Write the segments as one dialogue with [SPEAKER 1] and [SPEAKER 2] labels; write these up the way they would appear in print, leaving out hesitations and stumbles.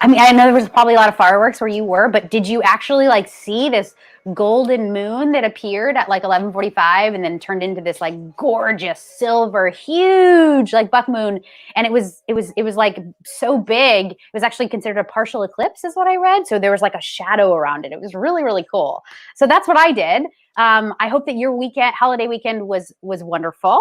[SPEAKER 1] I mean, I know there was probably a lot of fireworks where you were, but did you actually like see this golden moon that appeared at like 11:45 and then turned into this like gorgeous silver, huge like buck moon? And it was like so big. It was actually considered a partial eclipse, is what I read. So there was like a shadow around it. It was really, really cool. So that's what I did. I hope that your holiday weekend was wonderful.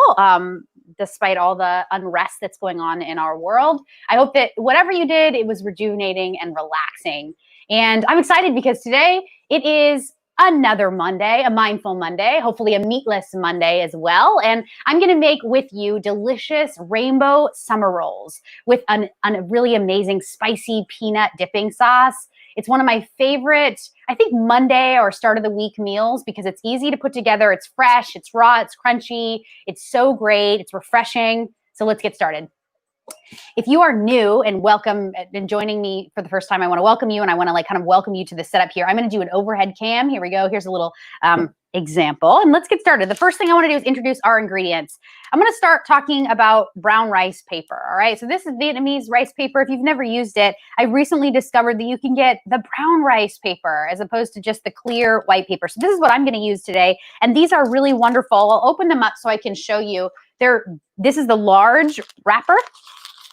[SPEAKER 1] Despite all the unrest that's going on in our world. I hope that whatever you did, it was rejuvenating and relaxing. And I'm excited because today it is another Monday, a mindful Monday, hopefully a meatless Monday as well. And I'm going to make with you delicious rainbow summer rolls with a really amazing spicy peanut dipping sauce. It's one of my favorite, I think, Monday or start of the week meals because it's easy to put together. It's fresh, it's raw, it's crunchy. It's so great. It's refreshing. So let's get started. If you are new and welcome and joining me for the first time, I want to welcome you and I want to like kind of welcome you to the setup here. I'm going to do an overhead cam. Here we go. Here's a little example and let's get started. The first thing I want to do is introduce our ingredients. I'm going to start talking about brown rice paper. All right. So this is Vietnamese rice paper. If you've never used it, I recently discovered that you can get the brown rice paper as opposed to just the clear white paper. So this is what I'm going to use today. And these are really wonderful. I'll open them up so I can show you. This is the large wrapper.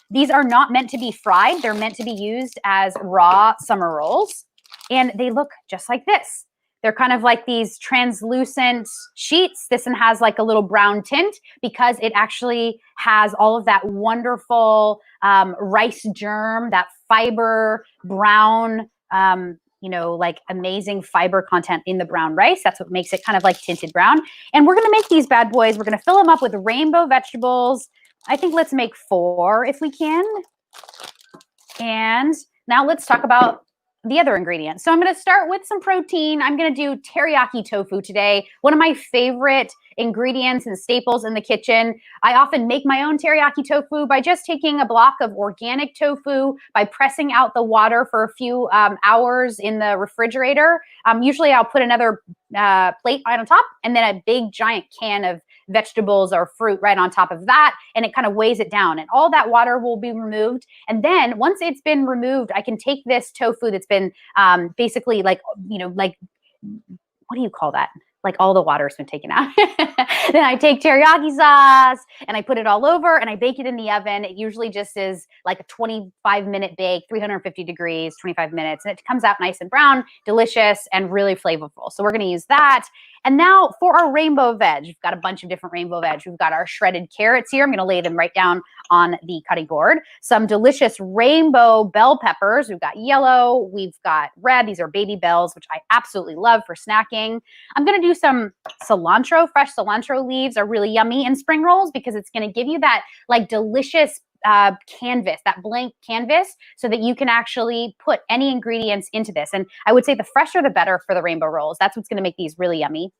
[SPEAKER 1] These are not meant to be fried. They're meant to be used as raw summer rolls. And they look just like this. They're kind of like these translucent sheets. This one has like a little brown tint because it actually has all of that wonderful rice germ, that fiber brown, like amazing fiber content in the brown rice. That's what makes it kind of like tinted brown. And we're going to make these bad boys. We're going to fill them up with rainbow vegetables. I think let's make 4 if we can. And now let's talk about the other ingredients. So I'm going to start with some protein. I'm going to do teriyaki tofu today. One of my favorite ingredients and staples in the kitchen. I often make my own teriyaki tofu by just taking a block of organic tofu, by pressing out the water for a few hours in the refrigerator. Usually I'll put another plate right on top and then a big giant can of vegetables or fruit right on top of that, and it kind of weighs it down, and all that water will be removed. And then once it's been removed, I can take this tofu that's been basically like, what do you call that? Like all the water's been taken out. Then I take teriyaki sauce and I put it all over and I bake it in the oven. It usually just is like a 25-minute bake, 350 degrees, 25 minutes. And it comes out nice and brown, delicious, and really flavorful. So we're going to use that. And now for our rainbow veg, we've got a bunch of different rainbow veg. We've got our shredded carrots here. I'm going to lay them right down on the cutting board. Some delicious rainbow bell peppers. We've got yellow, we've got red. These are baby bells, which I absolutely love for snacking. I'm going to do some cilantro. Fresh cilantro leaves are really yummy in spring rolls because it's going to give you that like delicious canvas, that blank canvas, so that you can actually put any ingredients into this. And I would say the fresher the better for the rainbow rolls. That's what's going to make these really yummy.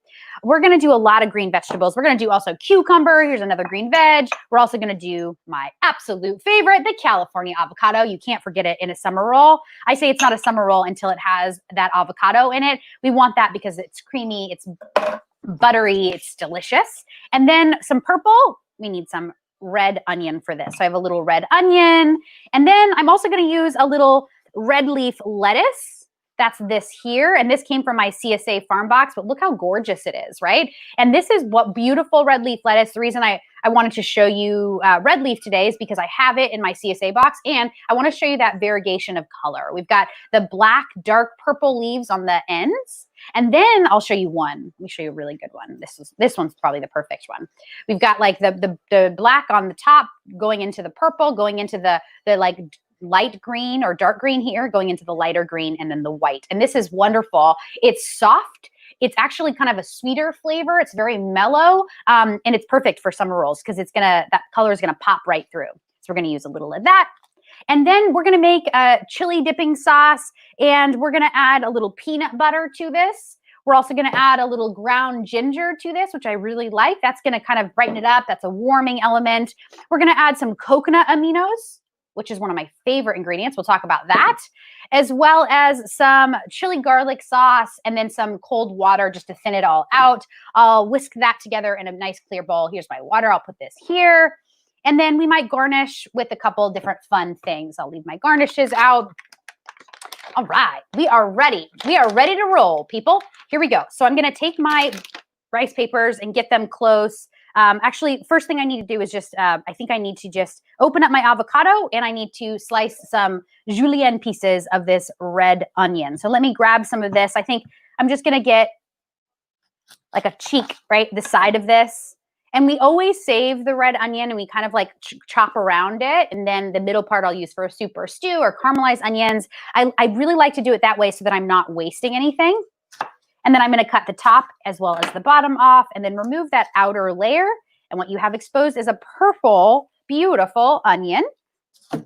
[SPEAKER 1] We're going to do a lot of green vegetables. We're going to do also cucumber. Here's another green veg. We're also going to do my absolute favorite, the California avocado. You can't forget it in a summer roll. I say it's not a summer roll until it has that avocado in it. We want that because it's creamy, it's buttery, it's delicious. And then some purple. We need some red onion for this. So I have a little red onion. And then I'm also going to use a little red leaf lettuce. That's this here. And this came from my CSA farm box, but look how gorgeous it is, right? And this is what beautiful red leaf lettuce. The reason I wanted to show you red leaf today is because I have it in my CSA box and I want to show you that variegation of color. We've got the black, dark purple leaves on the ends. And then I'll show you one. Let me show you a really good one. This one's probably the perfect one. We've got like the black on the top going into the purple, going into the like light green or dark green here, going into the lighter green, and then the white. And this is wonderful. It's soft. It's actually kind of a sweeter flavor. It's very mellow, and it's perfect for summer rolls because that color is gonna pop right through. So we're gonna use a little of that. And then we're gonna make a chili dipping sauce, and we're gonna add a little peanut butter to this. We're also gonna add a little ground ginger to this, which I really like. That's gonna kind of brighten it up. That's a warming element. We're gonna add some coconut aminos, which is one of my favorite ingredients. We'll talk about that, as well as some chili garlic sauce and then some cold water just to thin it all out. I'll whisk that together in a nice clear bowl. Here's my water. I'll put this here. And then we might garnish with a couple different fun things. I'll leave my garnishes out. All right, we are ready. We are ready to roll, people. Here we go. So I'm going to take my rice papers and get them close. Actually, first thing I need to do is just, I think I need to just open up my avocado and I need to slice some julienne pieces of this red onion. So let me grab some of this. I think I'm just going to get like a cheek, right? The side of this. And we always save the red onion and we kind of like chop around it. And then the middle part I'll use for a soup or a stew or caramelized onions. I really like to do it that way so that I'm not wasting anything. And then I'm going to cut the top as well as the bottom off and then remove that outer layer. And what you have exposed is a purple, beautiful onion.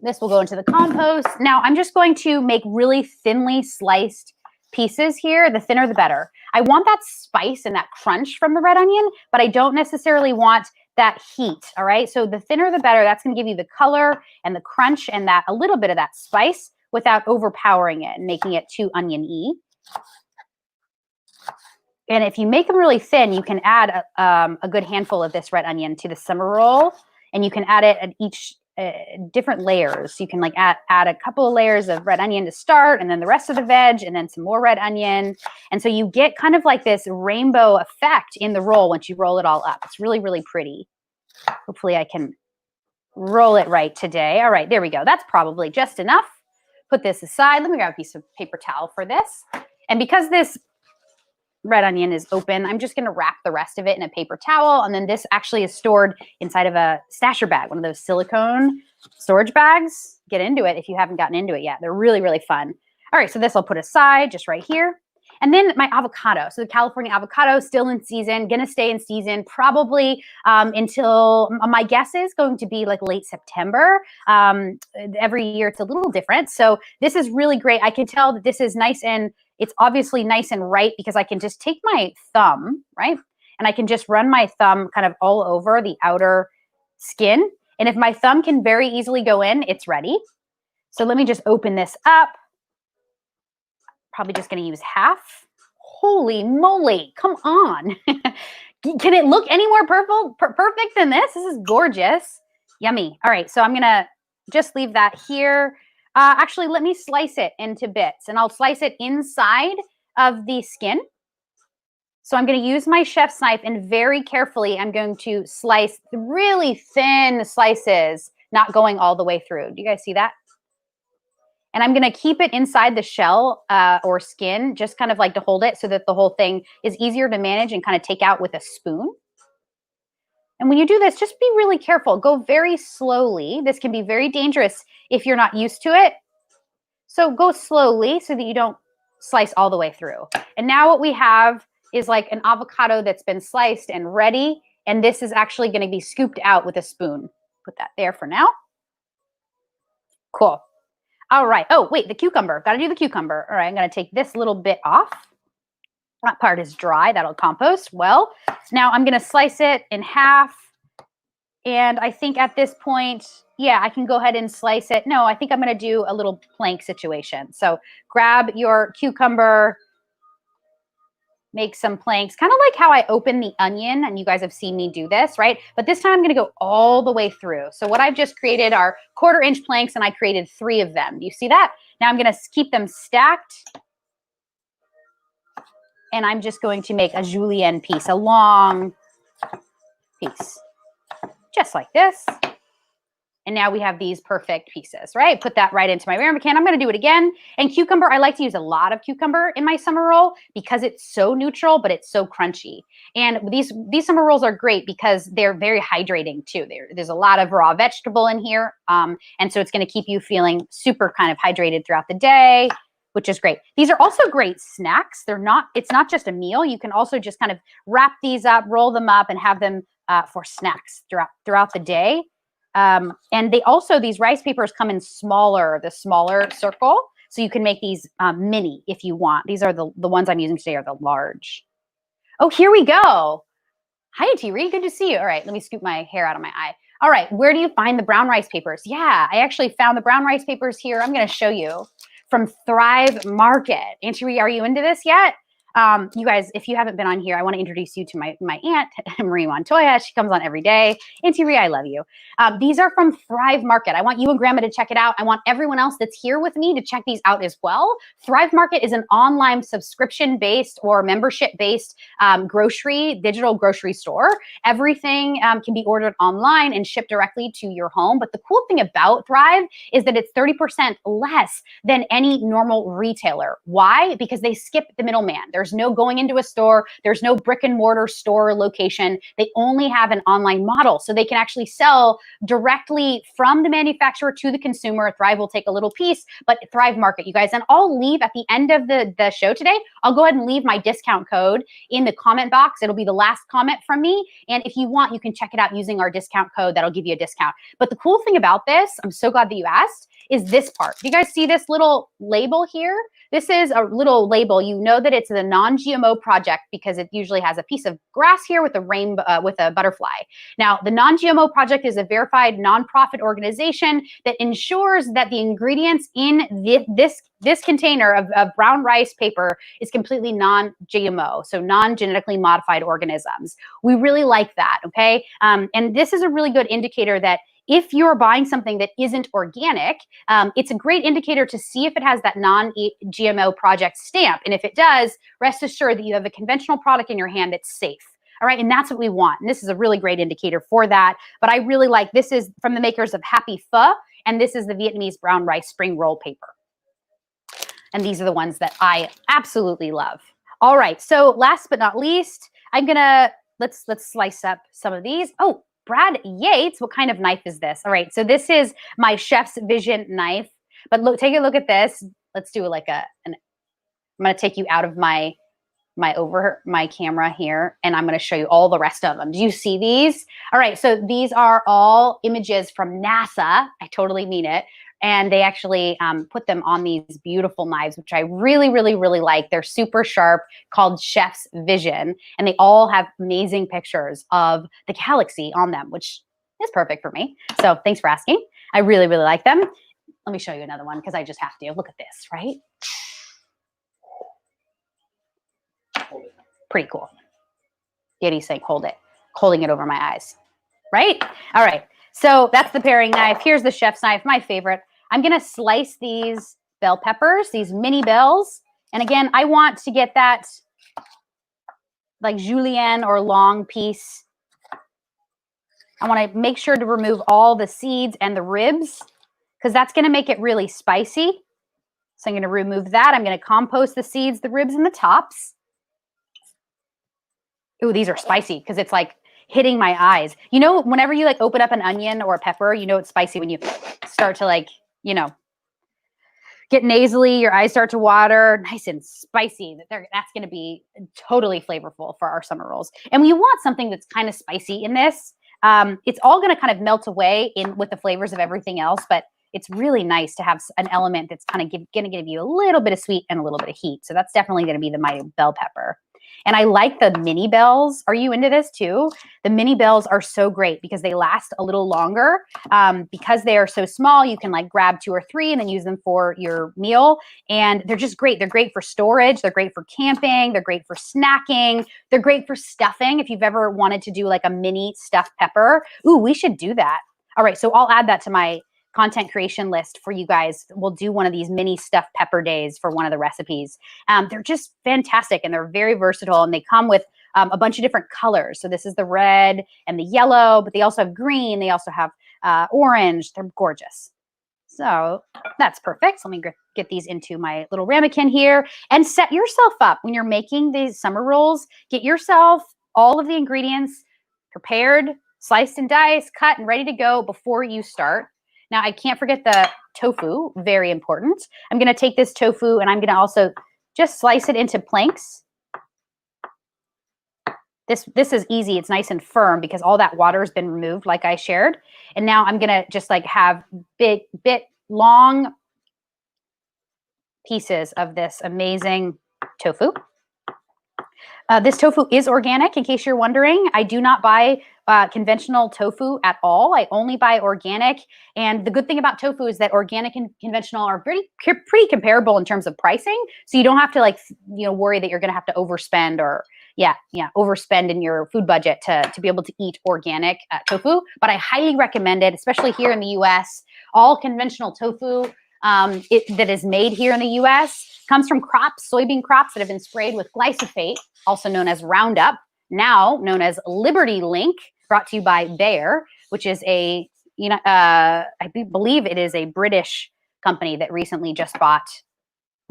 [SPEAKER 1] This will go into the compost. Now I'm just going to make really thinly sliced pieces here. The thinner, the better. I want that spice and that crunch from the red onion, but I don't necessarily want that heat. All right. So the thinner, the better. That's going to give you the color and the crunch and that a little bit of that spice without overpowering it and making it too onion-y. And if you make them really thin, you can add a good handful of this red onion to the summer roll, and you can add it at each different layers. You can like add a couple of layers of red onion to start, and then the rest of the veg, and then some more red onion. And so you get kind of like this rainbow effect in the roll once you roll it all up. It's really, really pretty. Hopefully I can roll it right today. All right, there we go. That's probably just enough. Put this aside. Let me grab a piece of paper towel for this. And because this red onion is open, I'm just going to wrap the rest of it in a paper towel. And then this actually is stored inside of a stasher bag, one of those silicone storage bags. Get into it if you haven't gotten into it yet. They're really, really fun. All right, so this I'll put aside just right here. And then my avocado. So the California avocado, still in season, going to stay in season probably until, my guess is going to be like late September. Every year it's a little different. So this is really great. I can tell that this is nice and it's obviously nice and ripe because I can just take my thumb, right? And I can just run my thumb kind of all over the outer skin. And if my thumb can very easily go in, it's ready. So let me just open this up. Probably just going to use half. Holy moly, come on. Can it look any more perfect than this? This is gorgeous. Yummy. All right, so I'm going to just leave that here. Actually, let me slice it into bits, and I'll slice it inside of the skin. So I'm going to use my chef's knife, and very carefully, I'm going to slice really thin slices, not going all the way through. Do you guys see that? And I'm going to keep it inside the shell or skin, just kind of like to hold it so that the whole thing is easier to manage and kind of take out with a spoon. And when you do this, just be really careful. Go very slowly. This can be very dangerous if you're not used to it. So go slowly so that you don't slice all the way through. And now what we have is like an avocado that's been sliced and ready. And this is actually going to be scooped out with a spoon. Put that there for now. Cool. All right. Oh, wait, the cucumber. Got to do the cucumber. All right, I'm going to take this little bit off. That part is dry. That'll compost well. Now I'm going to slice it in half. And I think at this point, yeah, I can go ahead and slice it. No, I think I'm going to do a little plank situation. So grab your cucumber, make some planks, kind of like how I open the onion, and you guys have seen me do this, right? But this time I'm going to go all the way through. So what I've just created are 1/4 inch planks, and I created 3 of them. Do you see that? Now I'm going to keep them stacked. And I'm just going to make a julienne piece, a long piece, just like this. And now we have these perfect pieces, right? Put that right into my ramekin can. I'm going to do it again. And cucumber, I like to use a lot of cucumber in my summer roll because it's so neutral, but it's so crunchy. And these summer rolls are great because they're very hydrating too. There's a lot of raw vegetable in here. And so it's going to keep you feeling super kind of hydrated throughout the day, which is great. These are also great snacks. It's not just a meal. You can also just kind of wrap these up, roll them up, and have them for snacks throughout the day. And these rice papers come in the smaller circle. So you can make these mini if you want. These are the ones I'm using today are the large. Oh, here we go. Hi, T. Reed. Good to see you. All right, let me scoop my hair out of my eye. All right, where do you find the brown rice papers? Yeah, I actually found the brown rice papers here. I'm going to show you from Thrive Market. Auntie Ree, are you into this yet? You guys, if you haven't been on here, I want to introduce you to my aunt, Marie Montoya. She comes on every day. Auntie Marie, I love you. These are from Thrive Market. I want you and Grandma to check it out. I want everyone else that's here with me to check these out as well. Thrive Market is an online subscription-based or membership-based digital grocery store. Everything can be ordered online and shipped directly to your home. But the cool thing about Thrive is that it's 30% less than any normal retailer. Why? Because they skip the middleman. There's no going into a store. There's no brick and mortar store location. They only have an online model. So they can actually sell directly from the manufacturer to the consumer. Thrive will take a little piece, but Thrive Market, you guys. And I'll leave at the end of the show today, I'll go ahead and leave my discount code in the comment box. It'll be the last comment from me. And if you want, you can check it out using our discount code. That'll give you a discount. But the cool thing about this, I'm so glad that you asked, is this part. Do you guys see this little label here? This is a little label. You know that it's the non-GMO project because it usually has a piece of grass here with a rainbow, with a butterfly. Now, the non-GMO project is a verified nonprofit organization that ensures that the ingredients in this container of brown rice paper is completely non-GMO, so non-genetically modified organisms. We really like that, okay? And this is a really good indicator that if you're buying something that isn't organic, it's a great indicator to see if it has that non-GMO project stamp. And if it does, rest assured that you have a conventional product in your hand that's safe. All right, and that's what we want. And this is a really great indicator for that. But I really like, this is from the makers of Happy Pho, and this is the Vietnamese brown rice spring roll paper. And these are the ones that I absolutely love. All right, so last but not least, I'm gonna, let's slice up some of these. Oh, Brad Yates, what kind of knife is this? All right, so this is my Chef's Vision knife. But look, take a look at this. Let's do like I'm gonna take you out of my camera here, and I'm gonna show you all the rest of them. Do you see these? All right, so these are all images from NASA. I totally mean it. And they actually put them on these beautiful knives, which I really, really, really like. They're super sharp, called Chef's Vision. And they all have amazing pictures of the galaxy on them, which is perfect for me. So thanks for asking. I really, really like them. Let me show you another one because I just have to. Look at this, right? Pretty cool. Yeti's saying, hold it. Holding it over my eyes, right? All right. So that's the paring knife. Here's the chef's knife, my favorite. I'm going to slice these bell peppers, these mini bells. And again, I want to get that like julienne or long piece. I want to make sure to remove all the seeds and the ribs because that's going to make it really spicy. So I'm going to remove that. I'm going to compost the seeds, the ribs, and the tops. Ooh, these are spicy because it's like hitting my eyes. You know, whenever you like open up an onion or a pepper, you know it's spicy when you start to like, you know, get nasally, your eyes start to water, nice and spicy. That's going to be totally flavorful for our summer rolls. And we want something that's kind of spicy in this. It's all going to kind of melt away in with the flavors of everything else, but it's really nice to have an element that's kind of going to give you a little bit of sweet and a little bit of heat. So that's definitely going to be the my bell pepper. And I like the mini bells. Are you into this too? The mini bells are so great because they last a little longer. Because they are so small, you can like grab 2 or 3 and then use them for your meal. And they're just great. They're great for storage. They're great for camping. They're great for snacking. They're great for stuffing. If you've ever wanted to do like a mini stuffed pepper. Ooh, we should do that. All right, so I'll add that to my content creation list for you guys. We'll do one of these mini stuffed pepper days for one of the recipes. They're just fantastic and they're very versatile and they come with a bunch of different colors. So this is the red and the yellow, but they also have green. They also have orange. They're gorgeous. So that's perfect. So let me get these into my little ramekin here and set yourself up when you're making these summer rolls. Get yourself all of the ingredients prepared, sliced and diced, cut and ready to go before you start. Now, I can't forget the tofu, very important. I'm going to take this tofu and I'm going to also just slice it into planks. This is easy. It's nice and firm because all that water has been removed like I shared. And now I'm going to just like have long pieces of this amazing tofu. This tofu is organic, in case you're wondering. I do not buy conventional tofu at all. I only buy organic. And the good thing about tofu is that organic and conventional are pretty comparable in terms of pricing. So you don't have to worry that you're going to have to overspend or overspend in your food budget to be able to eat organic tofu. But I highly recommend it, especially here in the US. All conventional tofu that is made here in the US comes from soybean crops that have been sprayed with glyphosate, also known as Roundup, now known as Liberty Link, brought to you by Bayer, which is I believe it is a British company that recently just bought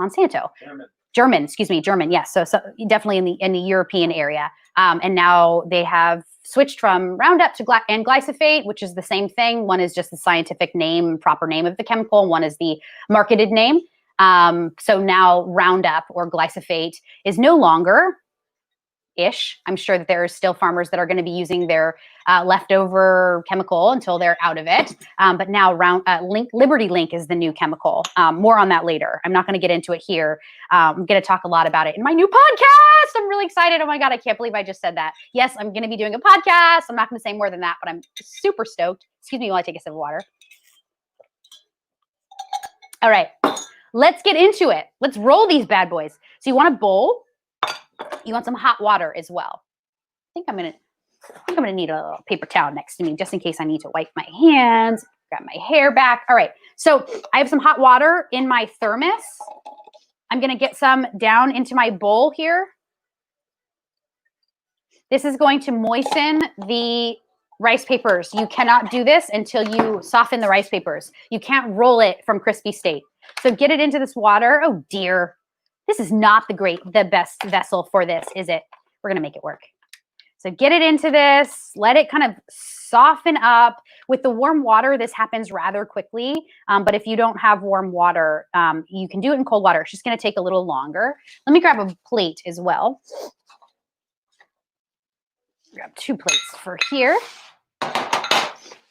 [SPEAKER 1] Monsanto. German, yes. So definitely in the European area. And now they have switched from Roundup to and glyphosate, which is the same thing. One is just the scientific name, proper name of the chemical. One is the marketed name. So now Roundup or glyphosate is no longer I'm sure that there are still farmers that are going to be using their leftover chemical until they're out of it. But now Liberty Link is the new chemical. More on that later. I'm not going to get into it here. I'm going to talk a lot about it in my new podcast. I'm really excited. Oh my God, I can't believe I just said that. Yes, I'm going to be doing a podcast. I'm not going to say more than that, but I'm super stoked. Excuse me while I take a sip of water. All right, let's get into it. Let's roll these bad boys. So you want a bowl. You want some hot water as well. I think I'm gonna need a little paper towel next to me just in case I need to wipe my hands, grab my hair back. All right, so I have some hot water in my thermos. I'm gonna get some down into my bowl here. This is going to moisten the rice papers. You cannot do this until you soften the rice papers. You can't roll it from crispy state. So get it into this water. Oh dear. This is not the best vessel for this, is it? We're gonna make it work. So get it into this, let it kind of soften up. With the warm water, this happens rather quickly, but if you don't have warm water, you can do it in cold water. It's just gonna take a little longer. Let me grab a plate as well. Grab 2 plates for here.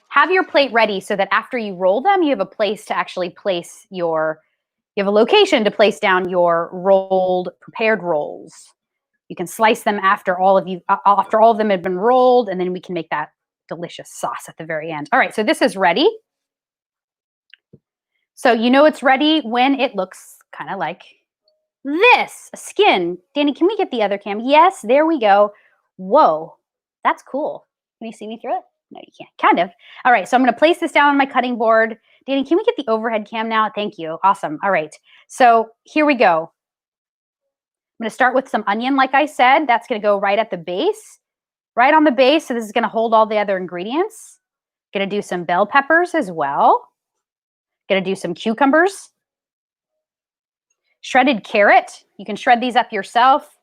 [SPEAKER 1] Have your plate ready so that after you roll them, you have a place to actually place you have a location to place down your prepared rolls. You can slice them after all of them have been rolled, and then we can make that delicious sauce at the very end. All right, so this is ready. So you know it's ready when it looks kind of like this, a skin. Danny, can we get the other cam? Yes, there we go. Whoa, that's cool. Can you see me through it? No, you can't, kind of. All right, so I'm gonna place this down on my cutting board. Danny, can we get the overhead cam now? Thank you, awesome. All right, so here we go. I'm gonna start with some onion, like I said. That's gonna go right at the base, right on the base. So this is gonna hold all the other ingredients. Gonna do some bell peppers as well. Gonna do some cucumbers. Shredded carrot, you can shred these up yourself.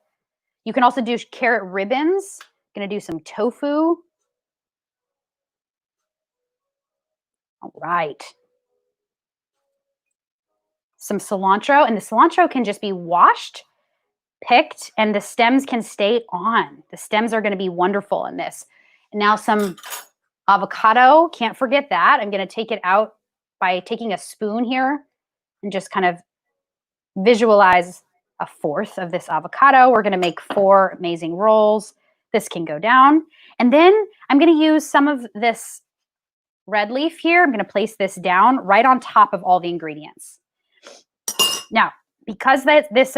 [SPEAKER 1] You can also do carrot ribbons. Gonna do some tofu. All right. Some cilantro, and the cilantro can just be washed, picked, and the stems can stay on. The stems are going to be wonderful in this. And now some avocado, can't forget that. I'm going to take it out by taking a spoon here and just kind of visualize 1/4 of this avocado. We're going to make 4 amazing rolls. This can go down. And then I'm going to use some of this red leaf here. I'm going to place this down right on top of all the ingredients. Now, because this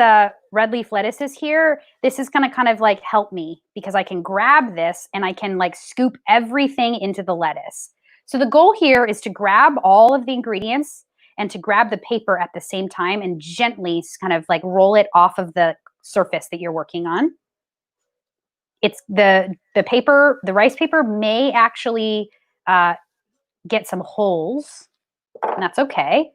[SPEAKER 1] red leaf lettuce is here, this is going to kind of like help me because I can grab this and I can like scoop everything into the lettuce. So the goal here is to grab all of the ingredients and to grab the paper at the same time and gently kind of like roll it off of the surface that you're working on. It's the paper, the rice paper may actually get some holes, and that's okay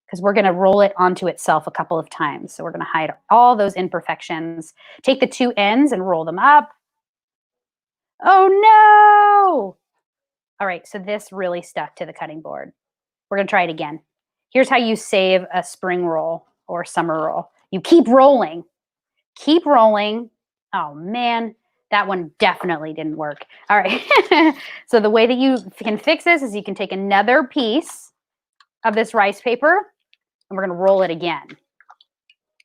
[SPEAKER 1] because we're going to roll it onto itself a couple of times. So we're going to hide all those imperfections. Take the 2 ends and roll them up. Oh no! All right, so this really stuck to the cutting board. We're going to try it again. Here's how you save a spring roll or summer roll. You keep rolling. Keep rolling. Oh man, that one definitely didn't work. All right. So the way that you can fix this is you can take another piece of this rice paper and we're going to roll it again.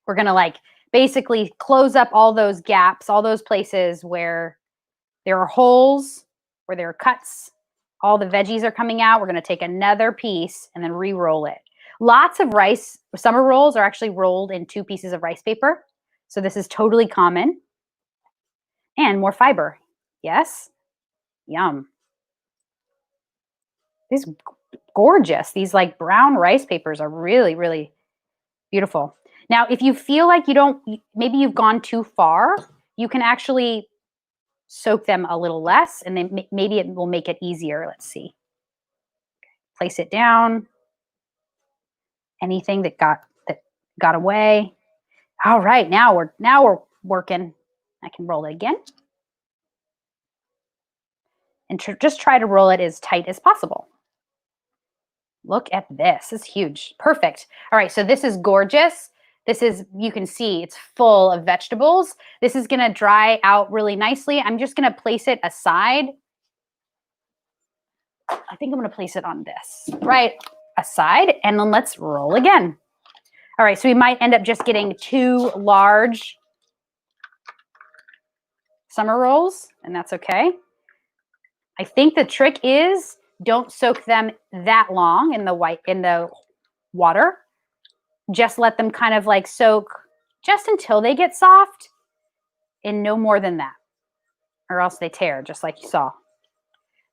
[SPEAKER 1] We're going to like basically close up all those gaps, all those places where there are holes, where there are cuts. All the veggies are coming out. We're going to take another piece and then re-roll it. Lots of rice, summer rolls are actually rolled in 2 pieces of rice paper. So this is totally common. And more fiber. Yes. Yum. These gorgeous. These like brown rice papers are really, really beautiful. Now, if you feel like maybe you've gone too far, you can actually soak them a little less, and then maybe it will make it easier. Let's see. Place it down. Anything that got away. All right, now we're working. I can roll it again. And just try to roll it as tight as possible. Look at this. It's huge. Perfect. All right, so this is gorgeous. This is, you can see, it's full of vegetables. This is going to dry out really nicely. I'm just going to place it aside. I think I'm going to place it on this, right aside, and then let's roll again. All right, so we might end up just getting 2 large summer rolls, and that's okay. I think the trick is don't soak them that long in the water. Just let them kind of like soak just until they get soft, and no more than that, or else they tear, just like you saw.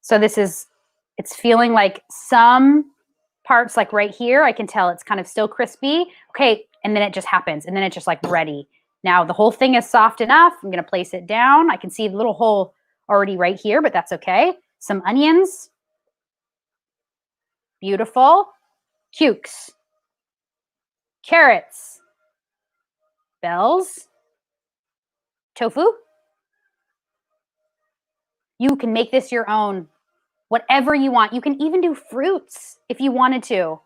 [SPEAKER 1] So it's feeling like some parts, like right here, I can tell it's kind of still crispy. Okay, and then it just happens, and then it's just like ready. Now the whole thing is soft enough. I'm going to place it down. I can see the little hole already right here, but that's okay. Some onions. Beautiful. Cukes. Carrots. Bells. Tofu. You can make this your own. Whatever you want. You can even do fruits if you wanted to.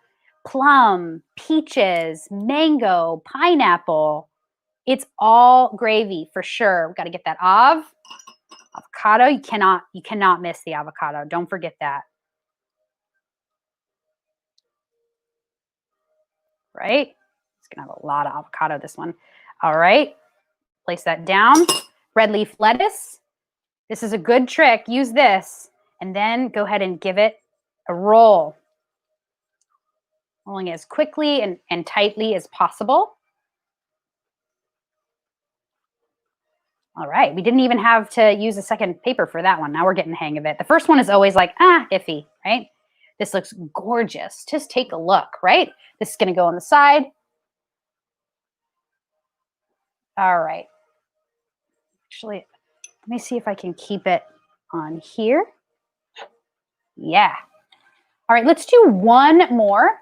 [SPEAKER 1] Plum, peaches, mango, pineapple. It's all gravy for sure. We've got to get that avocado. You cannot miss the avocado. Don't forget that. Right? It's gonna have a lot of avocado, this one. All right. Place that down. Red leaf lettuce. This is a good trick. Use this. And then go ahead and give it a roll. Rolling it as quickly and tightly as possible. All right, we didn't even have to use a second paper for that one. Now we're getting the hang of it. The first one is always like, iffy, right? This looks gorgeous. Just take a look, right? This is gonna go on the side. All right. Actually, let me see if I can keep it on here. Yeah. All right, let's do one more.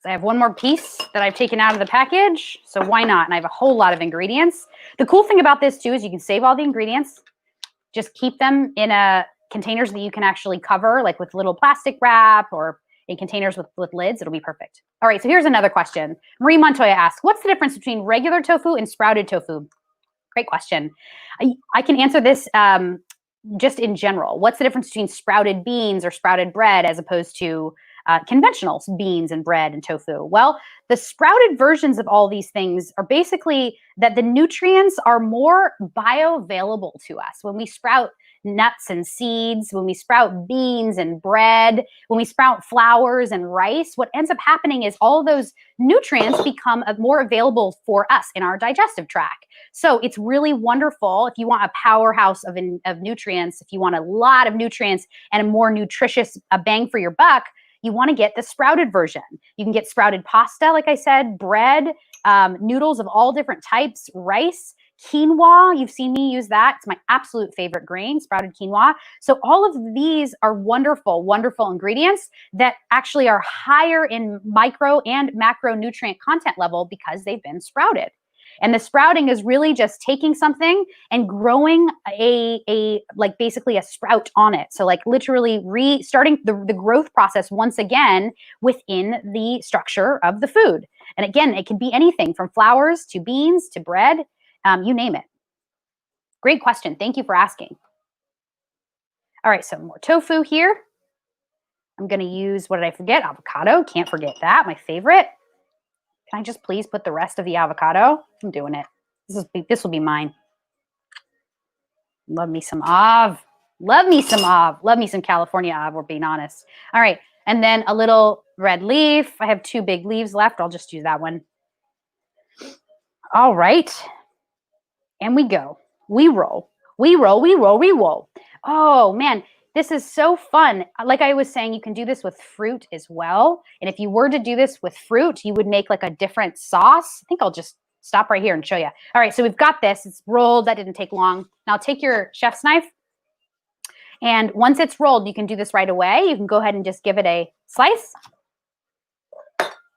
[SPEAKER 1] I have one more piece that I've taken out of the package, so why not? And I have a whole lot of ingredients. The cool thing about this too is you can save all the ingredients. Just keep them in containers that you can actually cover, like with little plastic wrap or in containers with lids. It'll be perfect. All right, so here's another question. Marie Montoya asks, what's the difference between regular tofu and sprouted tofu? Great question. I can answer this just in general. What's the difference between sprouted beans or sprouted bread as opposed to conventional beans and bread and tofu? Well, the sprouted versions of all these things are basically that the nutrients are more bioavailable to us. When we sprout nuts and seeds, when we sprout beans and bread, when we sprout flours and rice, what ends up happening is all of those nutrients become more available for us in our digestive tract. So it's really wonderful if you want a powerhouse of nutrients, if you want a lot of nutrients and a more nutritious bang for your buck, you want to get the sprouted version. You can get sprouted pasta, like I said, bread, noodles of all different types, rice, quinoa. You've seen me use that. It's my absolute favorite grain, sprouted quinoa. So all of these are wonderful, wonderful ingredients that actually are higher in micro and macronutrient content level because they've been sprouted. And the sprouting is really just taking something and growing like basically a sprout on it. So like literally restarting the growth process once again within the structure of the food. And again, it can be anything from flours to beans to bread, you name it. Great question. Thank you for asking. All right, so more tofu here. I'm going to use, what did I forget? Avocado. Can't forget that, my favorite. Can I just please put the rest of the avocado? I'm doing it. This will be mine. Love me some Ave. Love me some Ave. Love me some California Ave, we're being honest. All right. And then a little red leaf. I have 2 big leaves left. I'll just use that one. All right. And we go. We roll. We roll. We roll. We roll. Oh, man. This is so fun. Like I was saying, you can do this with fruit as well. And if you were to do this with fruit, you would make like a different sauce. I think I'll just stop right here and show you. All right, so we've got this. It's rolled. That didn't take long. Now take your chef's knife. And once it's rolled, you can do this right away. You can go ahead and just give it a slice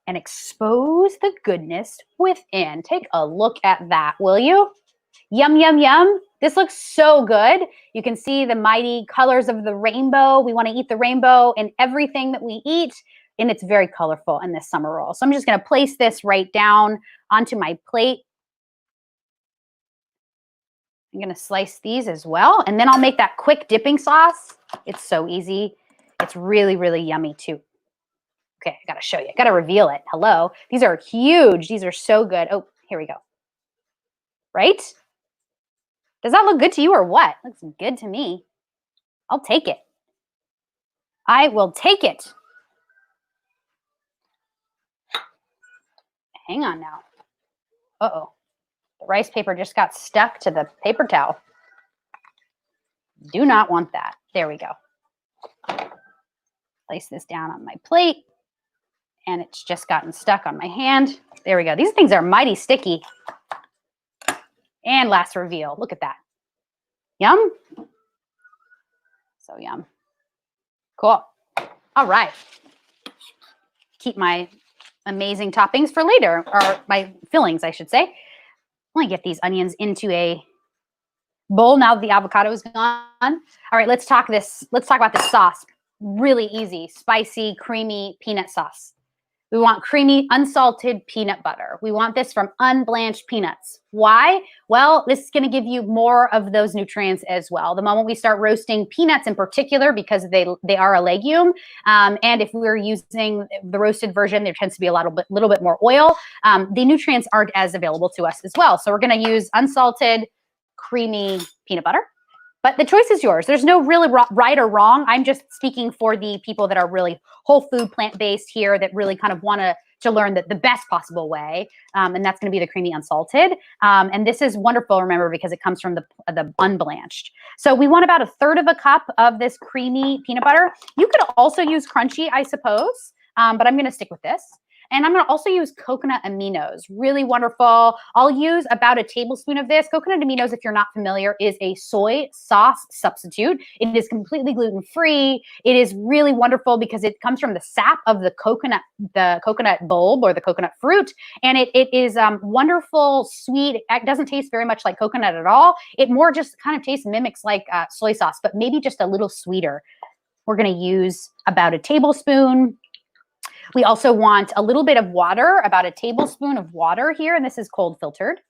[SPEAKER 1] and expose the goodness within. Take a look at that, will you? Yum, yum, yum. This looks so good. You can see the mighty colors of the rainbow. We want to eat the rainbow in everything that we eat, and it's very colorful in this summer roll. So I'm just going to place this right down onto my plate. I'm going to slice these as well, and then I'll make that quick dipping sauce. It's so easy. It's really, really yummy too. Okay, I got to show you. I got to reveal it. Hello. These are huge. These are so good. Oh, here we go. Right? Does that look good to you or what? Looks good to me. I'll take it. I will take it. Hang on now. Uh-oh. The rice paper just got stuck to the paper towel. Do not want that. There we go. Place this down on my plate. And it's just gotten stuck on my hand. There we go. These things are mighty sticky. And last reveal. Look at that. Yum. So yum. Cool. All right. Keep my amazing toppings for later, or my fillings, I should say. Let me get these onions into a bowl now that the avocado is gone. All right, let's talk about this sauce. Really easy, spicy, creamy peanut sauce. We want creamy, unsalted peanut butter. We want this from unblanched peanuts. Why? Well, this is going to give you more of those nutrients as well. The moment we start roasting peanuts in particular, because they are a legume, and if we're using the roasted version, there tends to be a little bit more oil. The nutrients aren't as available to us as well. So we're going to use unsalted, creamy peanut butter. But the choice is yours. There's no really right or wrong. I'm just speaking for the people that are really whole food, plant-based here, that really kind of want to learn the best possible way. And that's going to be the creamy unsalted. And this is wonderful, remember, because it comes from the unblanched. So we want about 1/3 cup of this creamy peanut butter. You could also use crunchy, I suppose, but I'm going to stick with this. And I'm going to also use coconut aminos. Really wonderful. I'll use about 1 tablespoon of this. Coconut aminos, if you're not familiar, is a soy sauce substitute. It is completely gluten-free. It is really wonderful because it comes from the sap of the coconut bulb or the coconut fruit. And it is wonderful, sweet. It doesn't taste very much like coconut at all. It more just kind of mimics like soy sauce, but maybe just a little sweeter. We're going to use about 1 tablespoon. We also want a little bit of water, about 1 tablespoon of water here, and this is cold filtered.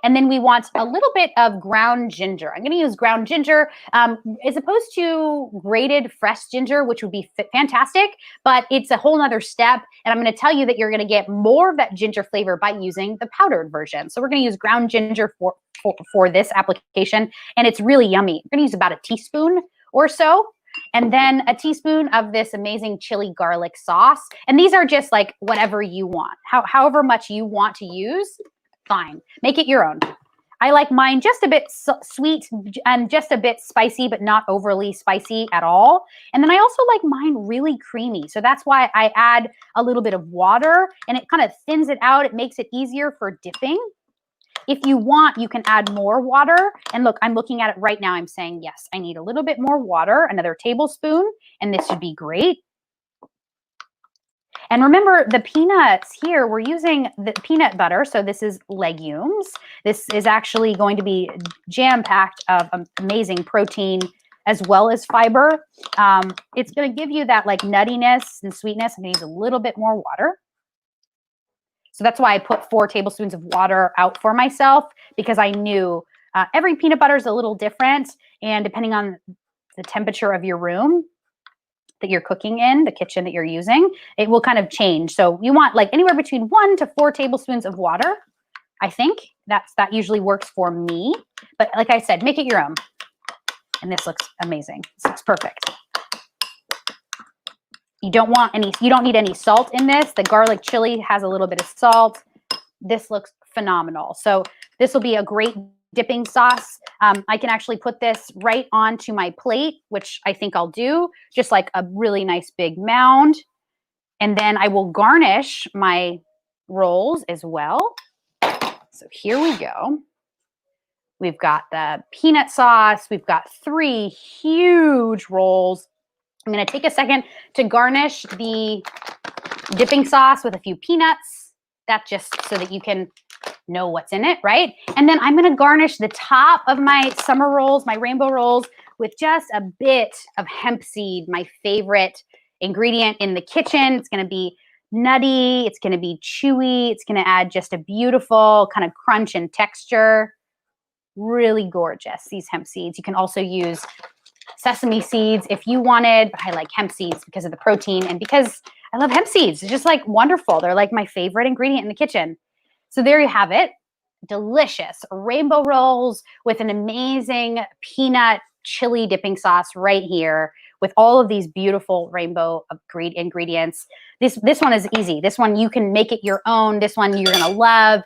[SPEAKER 1] And then we want a little bit of ground ginger. I'm going to use ground ginger as opposed to grated fresh ginger, which would be fantastic, but it's a whole nother step. And I'm going to tell you that you're going to get more of that ginger flavor by using the powdered version. So we're going to use ground ginger for this application, and it's really yummy. We're going to use about 1 teaspoon or so. And then 1 teaspoon of this amazing chili garlic sauce. And these are just like whatever you want. However much you want to use, fine. Make it your own. I like mine just a bit sweet and just a bit spicy, but not overly spicy at all. And then I also like mine really creamy. So that's why I add a little bit of water, and it kind of thins it out. It makes it easier for dipping. If you want, you can add more water. And look, I'm looking at it right now. I'm saying, yes, I need a little bit more water, another tablespoon, and this would be great. And remember, the peanuts here, we're using the peanut butter. So this is legumes. This is actually going to be jam-packed of amazing protein as well as fiber. It's going to give you that like nuttiness and sweetness. I'm going to use a little bit more water. So that's why I put 4 tablespoons of water out for myself, because I knew every peanut butter is a little different. And depending on the temperature of your room, that you're cooking in, the kitchen that you're using, it will kind of change. So you want like anywhere between 1 to 4 tablespoons of water. I think that usually works for me. But like I said, make it your own. And this looks amazing. This looks perfect. You don't need any salt in this. The garlic chili has a little bit of salt. This looks phenomenal. So this will be a great dipping sauce. I can actually put this right onto my plate, which I think I'll do, just like a really nice big mound. And then I will garnish my rolls as well. So here we go. We've got the peanut sauce. We've got 3 huge rolls. I'm going to take a second to garnish the dipping sauce with a few peanuts. That just so that you can know what's in it, right? And then I'm going to garnish the top of my summer rolls, my rainbow rolls, with just a bit of hemp seed, my favorite ingredient in the kitchen. It's going to be nutty. It's going to be chewy. It's going to add just a beautiful kind of crunch and texture. Really gorgeous, these hemp seeds. You can also use sesame seeds if you wanted, but I like hemp seeds because of the protein and because I love hemp seeds. It's just like wonderful. They're like my favorite ingredient in the kitchen. So there you have it. Delicious rainbow rolls with an amazing peanut chili dipping sauce right here with all of these beautiful rainbow of great ingredients. This one is easy. This one, you can make it your own. This one you're going to love.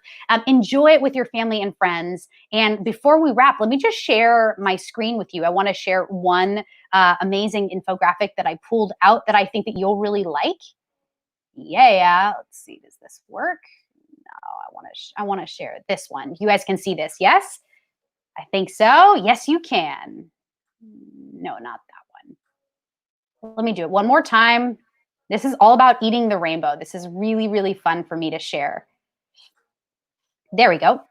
[SPEAKER 1] Enjoy it with your family and friends. And before we wrap, let me just share my screen with you. I want to share one amazing infographic that I pulled out that I think that you'll really like. Yeah. Let's see. Does this work? No, I want to share this one. You guys can see this. Yes? I think so. Yes, you can. No, not that one. Let me do it one more time. This is all about eating the rainbow. This is really, really fun for me to share. There we go.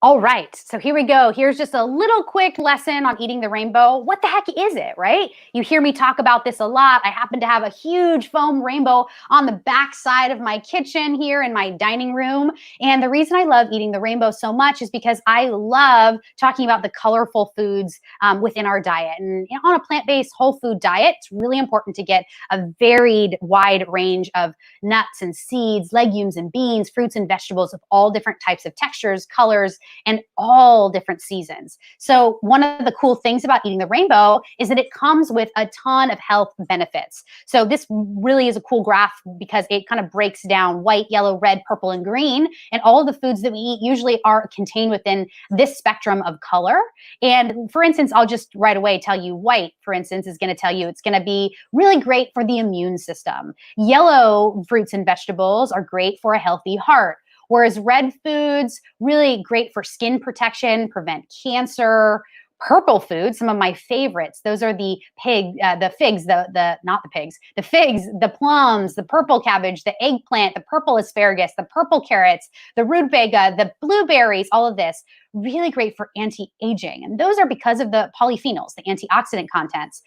[SPEAKER 1] All right, so here we go. Here's just a little quick lesson on eating the rainbow. What the heck is it, right? You hear me talk about this a lot. I happen to have a huge foam rainbow on the back side of my kitchen here in my dining room. And the reason I love eating the rainbow so much is because I love talking about the colorful foods within our diet. And on a plant-based whole food diet, it's really important to get a varied, wide range of nuts and seeds, legumes and beans, fruits and vegetables of all different types of textures, colors, and all different seasons. So one of the cool things about eating the rainbow is that it comes with a ton of health benefits. So this really is a cool graph because it kind of breaks down white, yellow, red, purple, and green. And all of the foods that we eat usually are contained within this spectrum of color. And for instance, I'll just right away tell you white, for instance, is going to tell you it's going to be really great for the immune system. Yellow fruits and vegetables are great for a healthy heart. Whereas red foods, really great for skin protection, prevent cancer. Purple foods, some of my favorites, those are the figs, the plums, the purple cabbage, the eggplant, the purple asparagus, the purple carrots, the rutabaga, the blueberries, all of this. Really great for anti-aging. And those are because of the polyphenols, the antioxidant contents.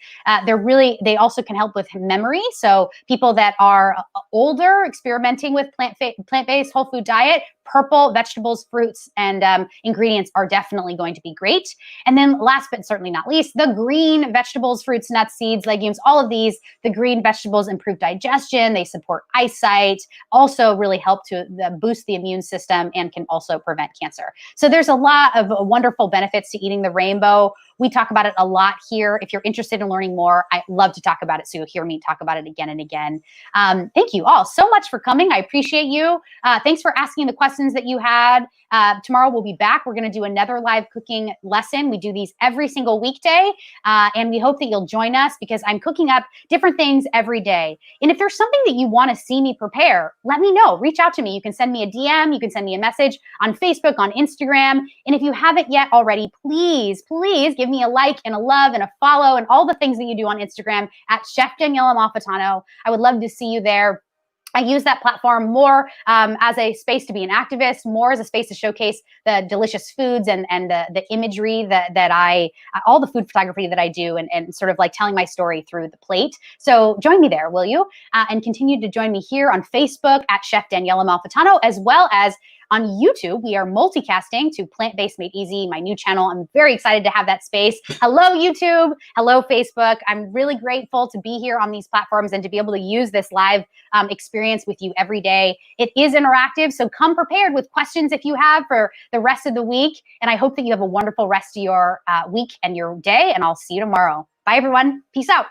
[SPEAKER 1] They also can help with memory. So people that are older, experimenting with plant-based whole food diet, purple vegetables, fruits, and ingredients are definitely going to be great. And then last but certainly not least, the green vegetables, fruits, nuts, seeds, legumes, all of these, the green vegetables improve digestion, they support eyesight, also really help to boost the immune system and can also prevent cancer. So there's a lot of wonderful benefits to eating the rainbow. We talk about it a lot here. If you're interested in learning more, I love to talk about it. So you'll hear me talk about it again and again. Thank you all so much for coming. I appreciate you. Thanks for asking the questions that you had. Tomorrow we'll be back. We're going to do another live cooking lesson. We do these every single weekday. And we hope that you'll join us because I'm cooking up different things every day. And if there's something that you want to see me prepare, let me know. Reach out to me. You can send me a DM. You can send me a message on Facebook, on Instagram. And if you haven't yet already, please give me a like and a love and a follow and all the things that you do on Instagram at Chef Daniela Malfitano. I would love to see you there. I use that platform more as a space to be an activist, more as a space to showcase the delicious foods and the imagery all the food photography that I do and sort of like telling my story through the plate. So join me there, will you? And continue to join me here on Facebook at Chef Daniela Malfitano, as well as On YouTube, we are multicasting to Plant-Based Made Easy, my new channel. I'm very excited to have that space. Hello, YouTube. Hello, Facebook. I'm really grateful to be here on these platforms and to be able to use this live experience with you every day. It is interactive, so come prepared with questions if you have for the rest of the week. And I hope that you have a wonderful rest of your week and your day, and I'll see you tomorrow. Bye, everyone. Peace out.